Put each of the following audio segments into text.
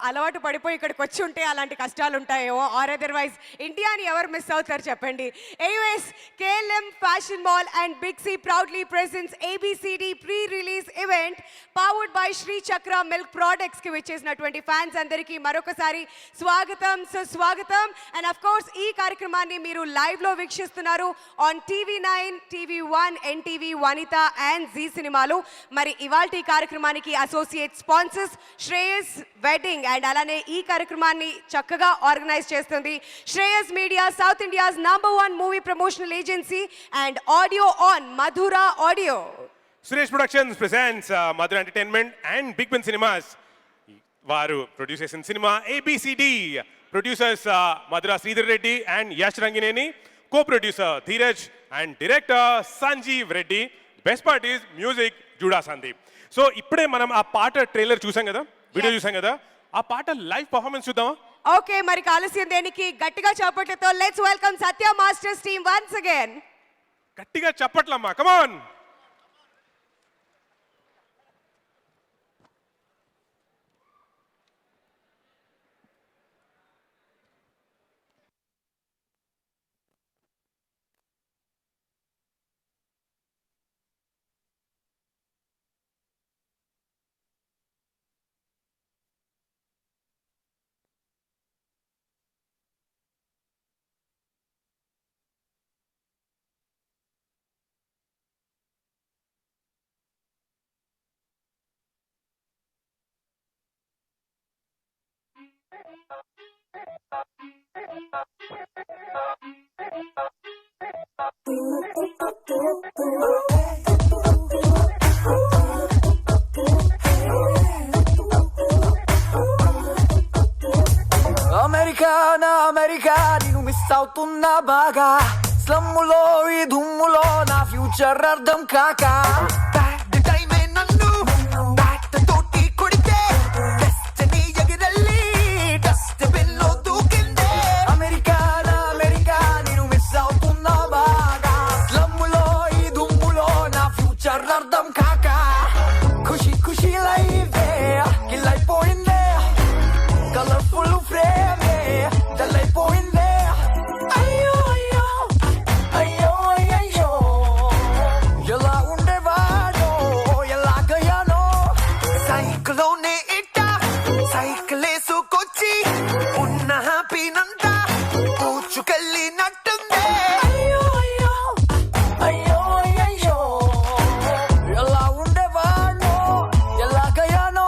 అలవాటు పడిపోయి ఇక్కడికి వచ్చి ఉంటే అలాంటి కష్టాలు ఉంటాయో ఆర్ అదర్వైజ్ ఇండియాని ఎవరు మిస్ అవుతారు చెప్పండి. Anyways KLM fashion mall and big C proudly presents ABCD pre release event powered by Sri Chakra milk products కి వచ్చేసినటువంటి ఫ్యాన్స్ అందరికీ మరొకసారి స్వాగతం సుస్వాగతం. అండ్ ఆఫ్ కోర్స్ ఈ కార్యక్రమాన్ని మీరు లైవ్ లో వీక్షిస్తున్నారు on TV9, TV1, NTV, Vanitha and Zee సినిమాలు. మరి ఇవాల్టి ఈ కార్యక్రమానికి associate sponsors Shreyas wedding and అలానే ఈ కార్యక్రమాన్ని చక్కగా ఆర్గనైజ్ చేస్తుంది Shreyas media, south India's #1 movie promotional agency and audio on Madhura audio. Suresh Productions presents Madhura Entertainment and BigBen Cinemas. వారు ప్రొడ్యూస్ చేసిన సినిమా ABCD. Producers Madhura Sreedhar Reddy and Yash Rangineni. Co-producer Dheeraj and director Sanjeev Reddy. Best part is music Juda Sandeep. So ఇప్పుడే మనం ఆ పాట trailer చూసాం కదా, video చూసాం కదా, ఆ పాట లైవ్ పర్ఫార్మెన్స్ చూద్దామా? ఓకే, మరి ఆలస్యం దేనికి, గట్టిగా చప్పట్లతో let's welcome Satya masters team once again. గట్టిగా చప్పట్లమ్మా, కమాన్. అమెరికా నేను మిస్ అవుతున్నా బాగా, స్లమ్ములో ఈ దుమ్ములో నా ఫ్యూచర్ అర్థం కాక, బ్యాడ్ టైమే నన్ను బ్యాట్ తోటి కొడితే డెస్టినీ ఎగిరెళ్ళి డస్ట్ బిన్ లో దూకిందే. అమెరికా నేను మిస్ అవుతున్నా బాగా, స్లమ్ములో ఈ దుమ్ములో నా ఫ్యూచర్ అర్థం కాక, ఖుషి లైఫే కిల్ అయిపోయిందే, కలర్ఫుల్ ఫ్రేమే డల్ అయిపోయిందే. అయ్యో ఎలా ఉండేవాడో ఎలాగయ్యానో, సైకిల్లోనే ఇట్ట సైకిల్ వేసుకొచ్చి ఉన్న హ్యాపీనంతా పూచుకెళ్ళినట్టుందే. అయ్యో ఎలా ఉండేవాడో ఎలాగయ్యానో.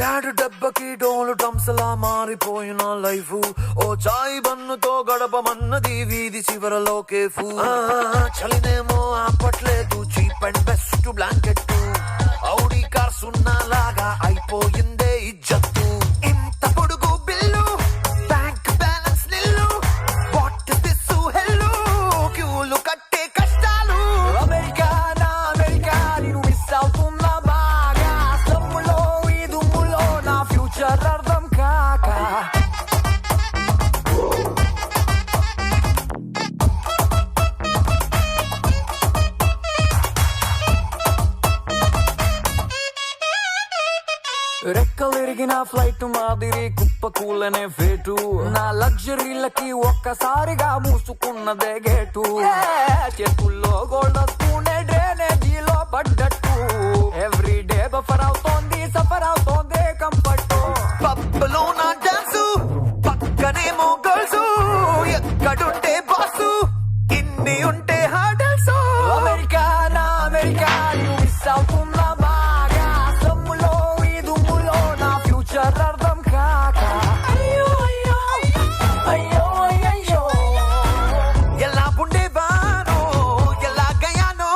డాడు దెబ్బకి డోలు డ్రమ్స్లా మారిపోయిన లైఫ్, ఓ చాయ్ బన్నుతో గడపమన్నది వీధి చివరలో కేఫ్. చలినేమో ఆపట్లేదు cheap and best blanket, Audi car సున్నాలాగా అయిపోయిందే ఇజ్జత్తు. ఇంత పొడుగు bill bank balance nil, what this hell క్యూలు కట్టే కష్టాలు. అమెరికా నేను మిస్ అవుతున్నా బాగా, స్లమ్ములో ఈ దుమ్ములో నా ఫ్యూచర్ అర్థం కాక. రెక్కలిరిగిన ఫ్లైట్ మాదిరి కుప్ప కూలనే ఫేటు, నా లగ్జరీలకి ఒక్కసారిగా మూసుకున్నదే గేటు. చేతుల్లో గోల్డ్ స్పూనే డ్రైనేజీలో పడ్డట్టు, ఎవ్రీడే బఫర్ అవుతోంది సఫర్ అవుతోంది కంఫర్ట్. పబ్బులో నా డాన్సు పక్కనేమో గర్ల్స్, ఎక్కడుంటే బాసు ఇన్ని ఉంటే హార్డల్స్. అమెరికా మిస్ అవుతున్నా బాగా, సమ్ములో ఈ దుమ్ములో నా ఫ్యూచర్ అర్థం కాక. అయ్యో ఎలా ఉండేవానో ఎలాగయ్యానో.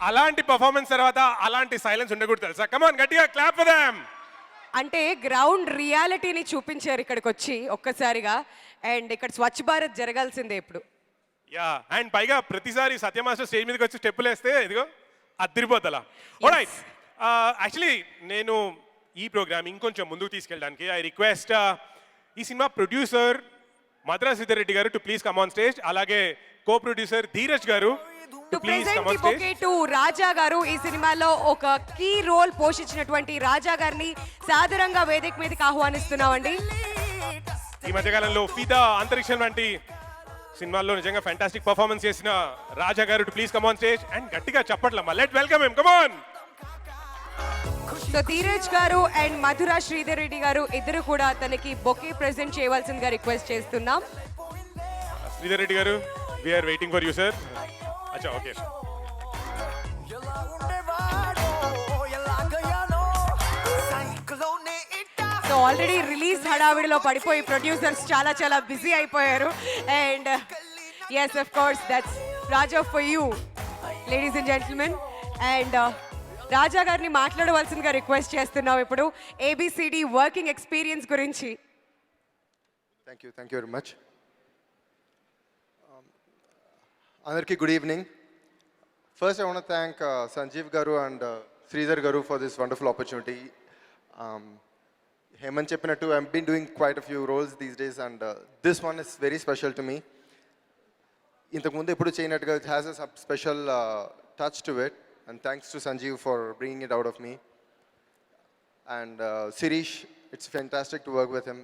అలాంటి పర్ఫార్మెన్స్ తర్వాత అలాంటి సైలెన్స్ ఉండకూడదు తెలుసా? కమాన్ గట్టిగా క్లాప్ ఫర్ దెమ్. అంటే గ్రౌండ్ రియాలిటీని చూపించారు ఇక్కడికి వచ్చి ఒక్కసారిగా. అండ్ ఇక్కడ స్వచ్ఛ భారత్ జరగాల్సిందే ఇప్పుడు. యా, అండ్ పైగా ప్రతిసారి సత్య మాస్టర్ స్టేజ్ మీదకి వచ్చి స్టెప్పులు వేస్తే ఇదిగో అదిరిపోతలా. ఆల్రైట్, యాక్చువల్లీ నేను ఈ ప్రోగ్రామ్ ఇంకొంచెం ముందుకు తీసుకెళ్ళడానికి ఐ రిక్వెస్ట్ ఈ సినిమా ప్రొడ్యూసర్ మధురా శ్రీధర్ రెడ్డి గారు to please come on stage, అలాగే కో ప్రొడ్యూసర్ ధీరజ్ గారు to present the bouquet to Raja గారు. ఈ సినిమాలో ఒక కీ రోల్ పోషించినటువంటి రాజా గారిని సాదరంగా వేదిక మీదకి ఆహ్వానిస్తున్నామండి. ఈ మధ్యకాలంలో ఫిదా, అంతరిక్షం వంటి సినిమాల్లో నిజంగా ఫ్యాంటాస్టిక్ పర్ఫార్మెన్స్ చేసిన రాజా గారు to please come on stage and గట్టిగా చప్పట్లమ్మా. Let welcome him, come on. So Dheeraj గారు అండ్ మధురా శ్రీధర్ రెడ్డి గారు ఇద్దరు కూడా తనకి బొకే ప్రెజెంట్ చేయవలసిందిగా రిక్వెస్ట్ చేస్తున్నాం. శ్రీధర్ రెడ్డి గారు, we are waiting for you sir. అచ్చా, ఓకే. సో ఆల్రెడీ రిలీజ్ హడావిడిలో పడిపోయి ప్రొడ్యూసర్స్ చాలా బిజీ అయిపోయారు. And yes, of course that's Raja for you ladies and gentlemen. And Raja గారిని మాట్లాడవలసిందిగా రిక్వెస్ట్ చేస్తున్నాం ఇప్పుడు ఏబిసిడి వర్కింగ్ ఎక్స్పీరియన్స్ గురించి. Thank you very much. అందరికీ good evening. First, I want to thank Sanjeev Garu and Sreedhar Garu for this wonderful opportunity. Hemant cheppinattu, I've been doing quite a few roles these days, and this one is very special to me. Intaku mundu eppudu cheynattuga it has a special touch to it, and thanks to Sanjeev for bringing it out of me. And Sirish, it's fantastic to work with him.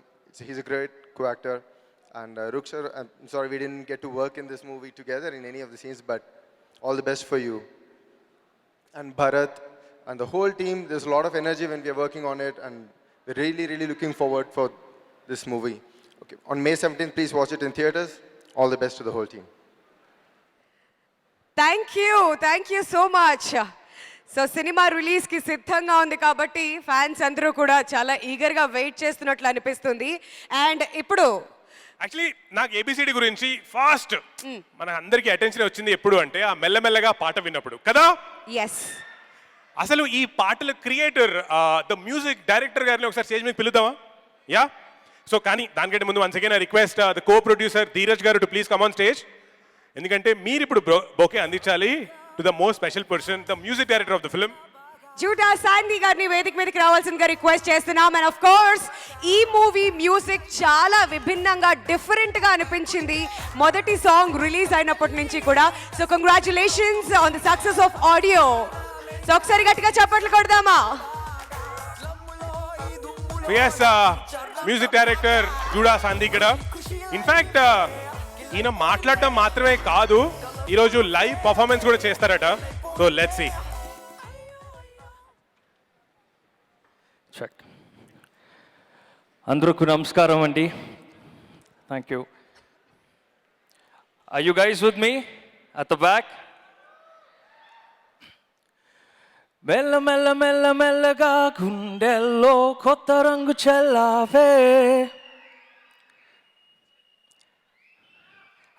He's a great co-actor. And Rukshar, I'm sorry we didn't get to work in this movie together in any of the scenes, but all the best for you. And Bharath and the whole team, there's a lot of energy when we are working on it, and we're really looking forward for this movie. Okay, on May 17th, please watch it in theaters. All the best to the whole team. Thank you so much. So cinema రిలీజ్కి సిద్ధంగా ఉంది కాబట్టి fans అందరూ కూడా చాలా ఈగర్గా wait చేస్తున్నట్లు అనిపిస్తుంది. And ఇప్పుడు యాక్చువల్లీ నాకు ఏబిసిడి గురించి ఫాస్ట్ మన అందరికీ అటెన్షన్ వచ్చింది ఎప్పుడు అంటే ఆ మెల్లమెల్లగా పాట విన్నప్పుడు కదా. ఎస్, అసలు ఈ పాటల క్రియేటర్ ద మ్యూజిక్ డైరెక్టర్ గారిని ఒకసారి స్టేజ్ మీద పిలుద్దామా? యా, సో కానీ దానికంటే ముందు once again I request the co producer Dheeraj గారు to please come on stage. ఎందుకంటే మీరు ఇప్పుడు బొకే అందించాలి to the most special person, the music director of the film. Judah Sandy గారిని వేదిక మీదకి రావాల్సిందిగా రిక్వెస్ట్ చేస్తున్నాం. అండ్ ఆఫ్ కోర్స్ ఈ మూవీ మ్యూజిక్ చాలా విభిన్నంగా డిఫరెంట్గా అనిపించింది మొదటి సాంగ్ రిలీజ్ అయినప్పటి నుంచి కూడా. So congratulations on the success of audio. So ఒకసారి గట్టిగా చప్పట్లు కొడదామా? Yes, music director Judah Sandy ఇక్కడ. ఇన్ఫాక్ట్ ఈయన మాట్లాడటం మాత్రమే కాదు, ఈరోజు లైవ్ పర్ఫార్మెన్స్ కూడా చేస్తారట. So let's see. అందరికీ నమస్కారం అండి. Thank you. Are you guys with me at the back? మెల్ల మెల్ల మెల్ల మెల్లగా గుండెల్లో కొత్త రంగు చల్లావే.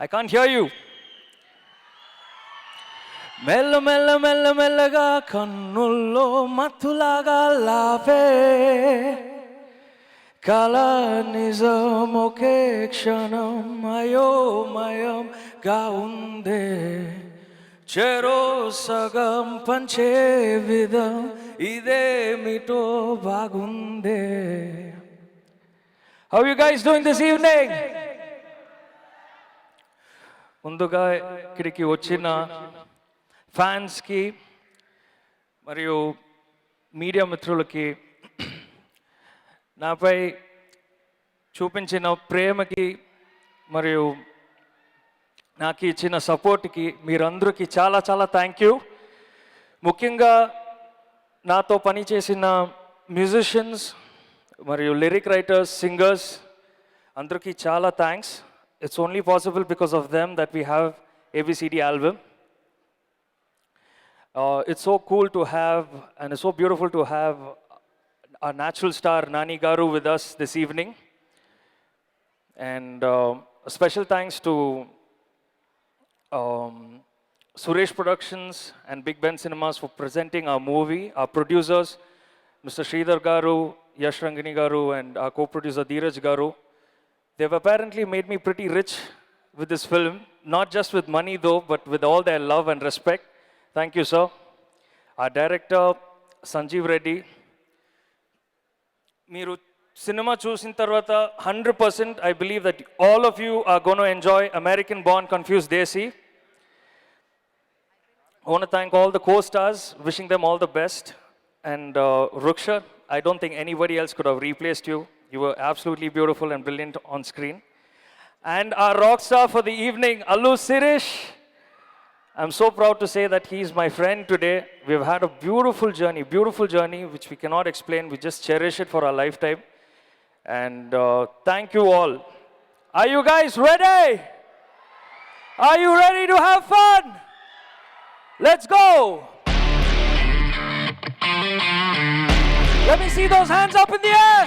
I can't hear you. మెల్ల మెల్ల మెల్ల మెల్లగా కన్నుల్లో మత్తులాగా లావే. కళ నిజం ఒకే క్షణం అయోమయంగా ఉందే. చెరో సగం పంచే విధం ఇదేమిటో బాగుందే. How you guys doing this evening? ముందుగా ఇక్కడికి వచ్చిన ఫ్యాన్స్కి మరియు మీడియా మిత్రులకి, నాపై చూపించిన ప్రేమకి మరియు నాకు ఇచ్చిన సపోర్ట్కి మీరందరికీ చాలా థ్యాంక్ యూ. ముఖ్యంగా నాతో పనిచేసిన మ్యూజిషియన్స్ మరియు లిరిక్ రైటర్స్, సింగర్స్ అందరికీ చాలా thanks. It's only possible because of them that we have ABCD album. It's so cool to have, and it's so beautiful to have our natural star Nani Garu with us this evening. And a special thanks to Suresh Productions and BigBen Cinemas for presenting our movie. Our producers, Mr. Sreedhar Garu, Yash Garu, and our co-producer Dheeraj Garu. They've apparently made me pretty rich with this film, not just with money though, but with all their love and respect. Thank you, sir. Our director, Sanjeev Reddy. Meeru cinema చూసిన తర్వాత 100% I believe that all of you are going to enjoy American Born Confused Desi. I want to thank all the co-stars, wishing them all the best. And Rukshar, I don't think anybody else could have replaced you. You were absolutely beautiful and brilliant on screen. And our rock star for the evening, Allu Sirish. I'm so proud to say that he's my friend today. We've had a beautiful journey which we cannot explain. We just cherish it for our lifetime. And thank you all. Are you guys ready? Are you ready to have fun? Let's go. Let me see those hands up in the air.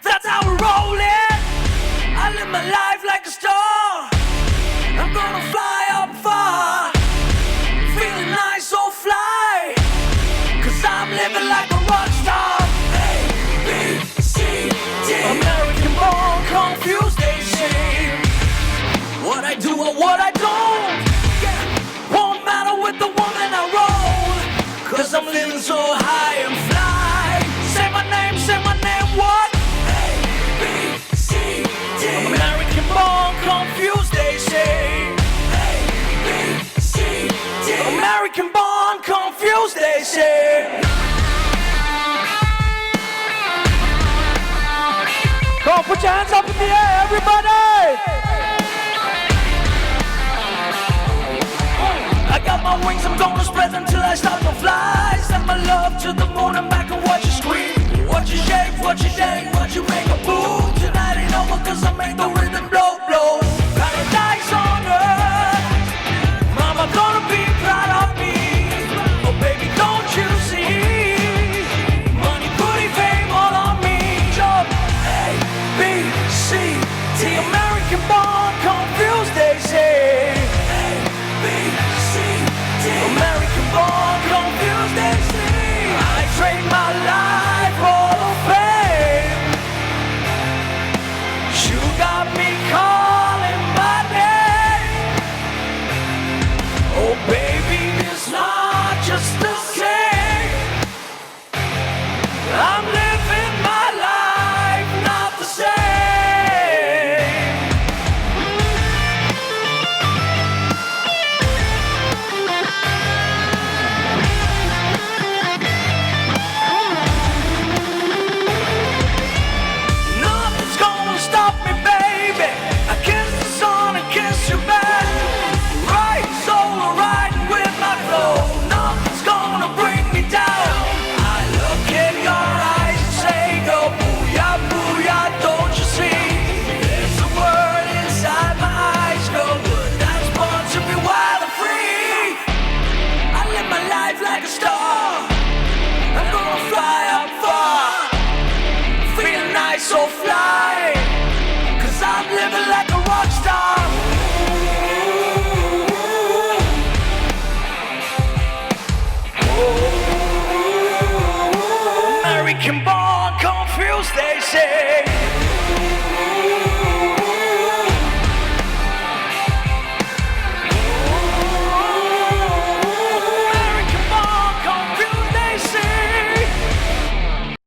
That's how we're rolling. I live my life like a star. I'm gonna fly up far. Feeling nice, so fly. Cause I'm living like a rock star. A, B, C, D. American born, confused, they say. What I do or what I don't. Yeah. Won't matter with the woman I roll. Cause I'm living so high and fly. Say my name, what? A, B, C, D. American born, confused, they say. A, B, C, D. American born, confused, they say. Come on, put your hands up in the air, everybody! I got my wings, I'm gonna spread them till I start to fly. Send my love to the moon and back and watch you scream. Watch you shake, watch you dance, watch you make a move. Tonight ain't over cause I make the rhythm blow, blow. Paradise on earth. Mama gonna be proud of me. Oh baby, don't you see? Money, booty, fame all on me. Job A, B, C, D. American born, confused, they say. A, B, C, D. American born, confused, they say. I trade my life for the fame. You got me calling my name. Oh baby, it's not just the same. I'm living my life not the same. Nothing's gonna stop me, baby. I kiss the sun and kiss you back. Right solo riding with my flow. Nothing's gonna bring me down. I look in your eyes and say, go booyah, booyah, don't you see? There's a word inside my eyes, go good. That's born to be wild and free. I live my life like a star. I'm gonna fly up far. Feel nice, so fly. Cause I'm living like a rock star. American born, confused, they say.